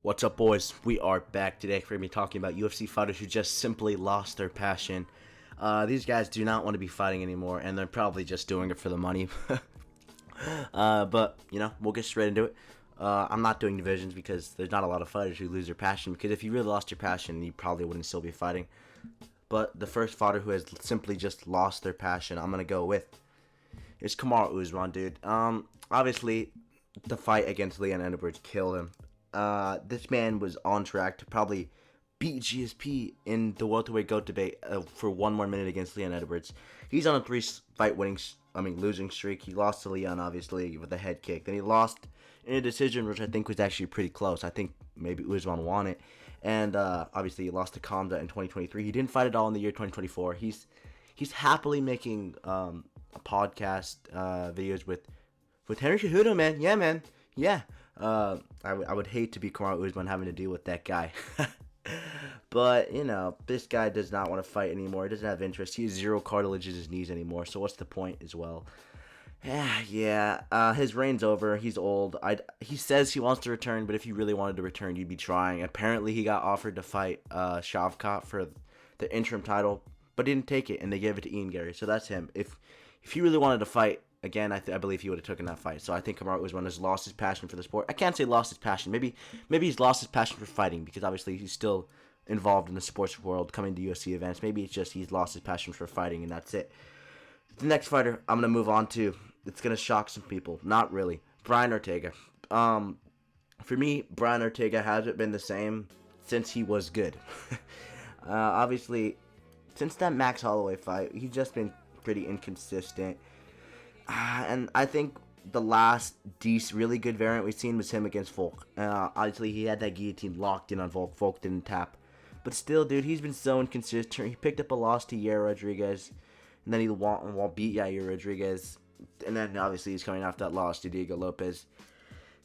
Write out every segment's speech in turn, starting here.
What's up, boys? We are back today. We're going to be talking about UFC fighters who just simply lost their passion. These guys do not want to be fighting anymore, and they're probably just doing it for the money. But, we'll get straight into it. I'm not doing divisions because there's not a lot of fighters who lose their passion, because if you really lost your passion, you probably wouldn't still be fighting. But the first fighter who has simply just lost their passion, I'm going to go with, is Kamaru Usman, dude. Obviously, the fight against Leon Edwards killed him. This man was on track to probably beat GSP in the welterweight GOAT debate for one more minute against Leon Edwards. He's on a losing streak. He lost to Leon, obviously, with a head kick. Then he lost in a decision, which I think was actually pretty close. I think maybe Usman won it. And obviously, he lost to Kamda in 2023. He didn't fight at all in the year 2024. He's happily making podcast videos with Henry Cejudo, man. Yeah, man. Yeah. I would hate to be Kamaru Usman having to deal with that guy. But, this guy does not want to fight anymore. He doesn't have interest. He has zero cartilage in his knees anymore, so what's the point as well? His reign's over. He's old. He says he wants to return, but if he really wanted to return, you'd be trying. Apparently, he got offered to fight Shavkat for the interim title, but didn't take it, and they gave it to Ian Gary, so that's him. If he really wanted to fight, again, I believe he would have taken that fight. So I think Kamaru Usman has lost his passion for the sport. I can't say lost his passion. Maybe he's lost his passion for fighting, because obviously he's still involved in the sports world, coming to UFC events. Maybe it's just he's lost his passion for fighting, and that's it. The next fighter I'm going to move on to, it's going to shock some people. Not really. Brian Ortega. For me, Brian Ortega hasn't been the same since he was good. Obviously, since that Max Holloway fight, he's just been pretty inconsistent. And I think the last really good variant we've seen was him against Volk. Obviously, he had that guillotine locked in on Volk. Volk didn't tap. But still, dude, he's been so inconsistent. He picked up a loss to Yair Rodriguez, and then he won't beat Yair Rodriguez. And then, obviously, he's coming after that loss to Diego Lopez.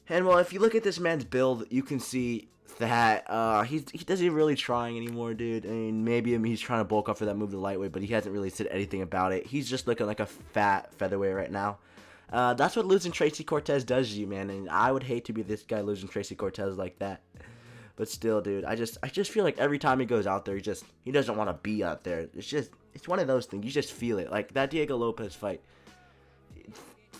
And, well, if you look at this man's build, you can see that he doesn't really trying anymore, dude. I mean, maybe he's trying to bulk up for that move to lightweight, but he hasn't really said anything about it. He's just looking like a fat featherweight right now. That's what losing Tracy Cortez does to you, man. And I would hate to be this guy losing Tracy Cortez like that. But still, dude, I just feel like every time he goes out there, he doesn't want to be out there. It's one of those things. You just feel it. Like that Diego Lopez fight.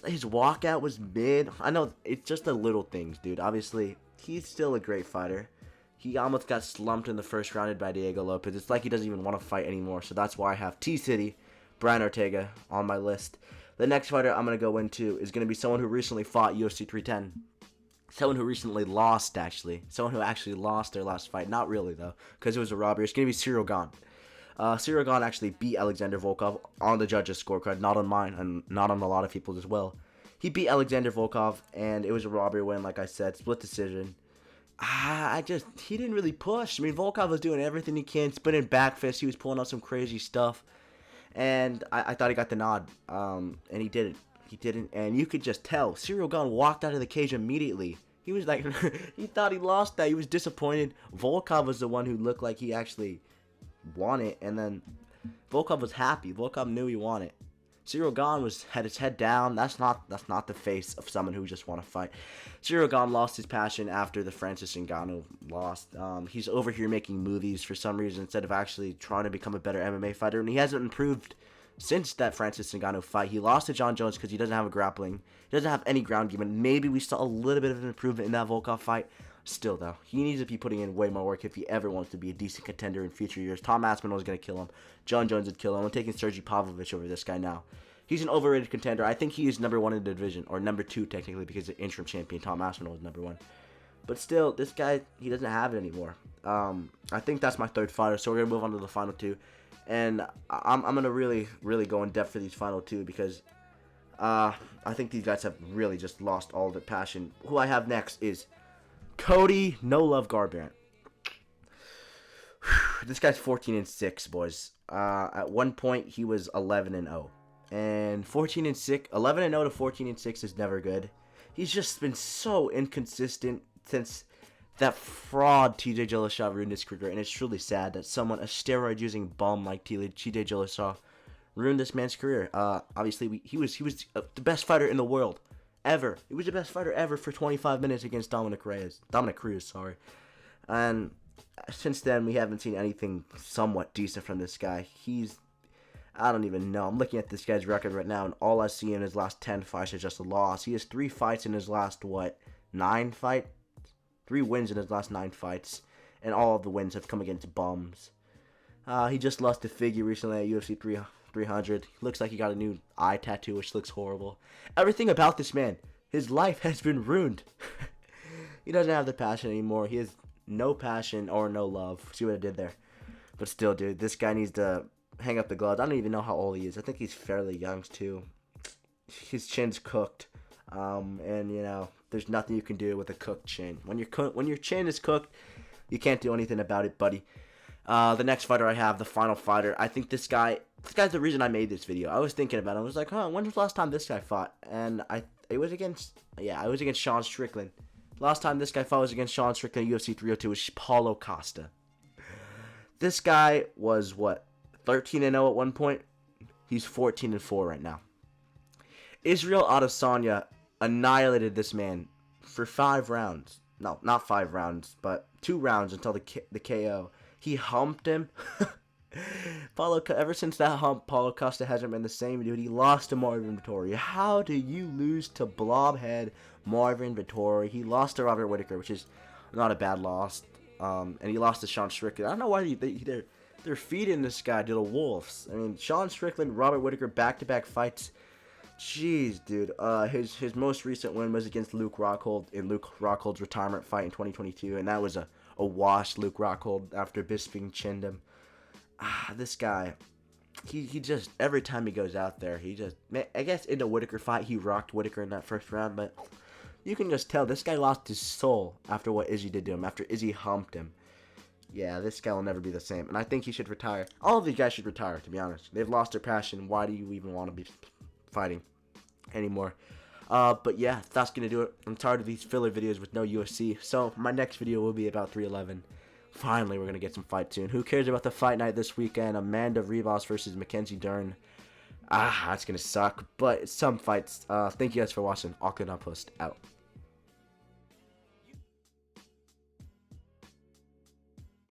His walkout was mid. I know it's just the little things, dude. Obviously, he's still a great fighter. He almost got slumped in the first round by Diego Lopez. It's like he doesn't even want to fight anymore. So that's why I have T-City, Brian Ortega, on my list. The next fighter I'm going to go into is going to be someone who recently fought UFC 310. Someone who recently lost, actually. Someone who actually lost their last fight. Not really, though, because it was a robbery. It's going to be Cyril Gane. Cyril Gane actually beat Alexander Volkov on the judges' scorecard, not on mine, and not on a lot of people's as well. He beat Alexander Volkov, and it was a robbery win, like I said, split decision. He didn't really push. I mean, Volkov was doing everything he can, spinning back fists. He was pulling out some crazy stuff, and I thought he got the nod, and he didn't. He didn't, and you could just tell. Cyril Gane walked out of the cage immediately. He was like, he thought he lost that. He was disappointed. Volkov was the one who looked like he actually won it, and then Volkov was happy. Volkov knew he won it. Cyril Gane had his head down. That's not the face of someone who just want to fight. Cyril Gane lost his passion after the Francis Ngannou lost. He's over here making movies for some reason instead of actually trying to become a better MMA fighter, and he hasn't improved since that Francis Ngannou fight. He lost to John Jones because he doesn't have a grappling. He doesn't have any ground game, and maybe we saw a little bit of an improvement in that Volkov fight. Still, though, he needs to be putting in way more work if he ever wants to be a decent contender in future years. Tom Aspinall was going to kill him. John Jones would kill him. I'm taking Sergey Pavlovich over this guy now. He's an overrated contender. I think he is number one in the division, or number two technically, because the interim champion Tom Aspinall is number one. But still, this guy, he doesn't have it anymore. I think that's my third fighter, so we're going to move on to the final two. And I'm going to really, really go in depth for these final two because I think these guys have really just lost all their passion. Who I have next is Cody No Love Garbrandt. This guy's 14-6, boys. At one point, he was 11-0. And 14-6, 11-0 to 14-6 is never good. He's just been so inconsistent since that fraud TJ Dillashaw ruined his career, and it's truly sad that someone, a steroid-using bum like TJ Dillashaw, ruined this man's career. Obviously, he was the best fighter in the world ever. He was the best fighter ever for 25 minutes against Dominic Cruz. And since then, we haven't seen anything somewhat decent from this guy. I don't even know. I'm looking at this guy's record right now, and all I see in his last 10 fights is just a loss. He has 3 fights in his last, 9 fights? 3 wins in his last 9 fights, and all of the wins have come against bums. He just lost to Figure recently at UFC 300. Looks like he got a new eye tattoo, which looks horrible. Everything about this man, his life has been ruined. He doesn't have the passion anymore. He has no passion or no love. See what I did there? But still, dude, this guy needs to hang up the gloves. I don't even know how old he is. I think he's fairly young, too. His chin's cooked. And, there's nothing you can do with a cooked chin. When your chin is cooked, you can't do anything about it, buddy. The next fighter I have, the final fighter, I think this guy's the reason I made this video. I was thinking about it. I was like, when was the last time this guy fought? And it was against Sean Strickland. Last time this guy fought was against Sean Strickland at UFC 302, which is Paulo Costa. This guy was, 13-0 at one point? He's 14-4 right now. Israel Adesanya annihilated this man for 5 rounds. No, not 5 rounds, but 2 rounds until the KO. He humped him. Ever since that hump, Paulo Costa hasn't been the same, dude. He lost to Marvin Vettori. How do you lose to blobhead Marvin Vettori? He lost to Robert Whittaker, which is not a bad loss. And he lost to Sean Strickland. I don't know why they're feeding this guy to the wolves. I mean, Sean Strickland, Robert Whittaker, back-to-back fights. Jeez, dude. His most recent win was against Luke Rockhold in Luke Rockhold's retirement fight in 2022, and that was a washed Luke Rockhold after Bisping chinned him. This guy, he just, every time he goes out there, I guess in the Whittaker fight, he rocked Whittaker in that first round, but you can just tell this guy lost his soul after what Izzy did to him, after Izzy humped him. Yeah, this guy will never be the same, and I think he should retire. All of these guys should retire, to be honest. They've lost their passion. Why do you even want to be fighting anymore? But yeah, that's going to do it. I'm tired of these filler videos with no UFC, so my next video will be about 311. Finally, we're going to get some fight soon. Who cares about the fight night this weekend? Amanda Ribas versus Mackenzie Dern. That's going to suck, but some fights. Thank you guys for watching. Post out.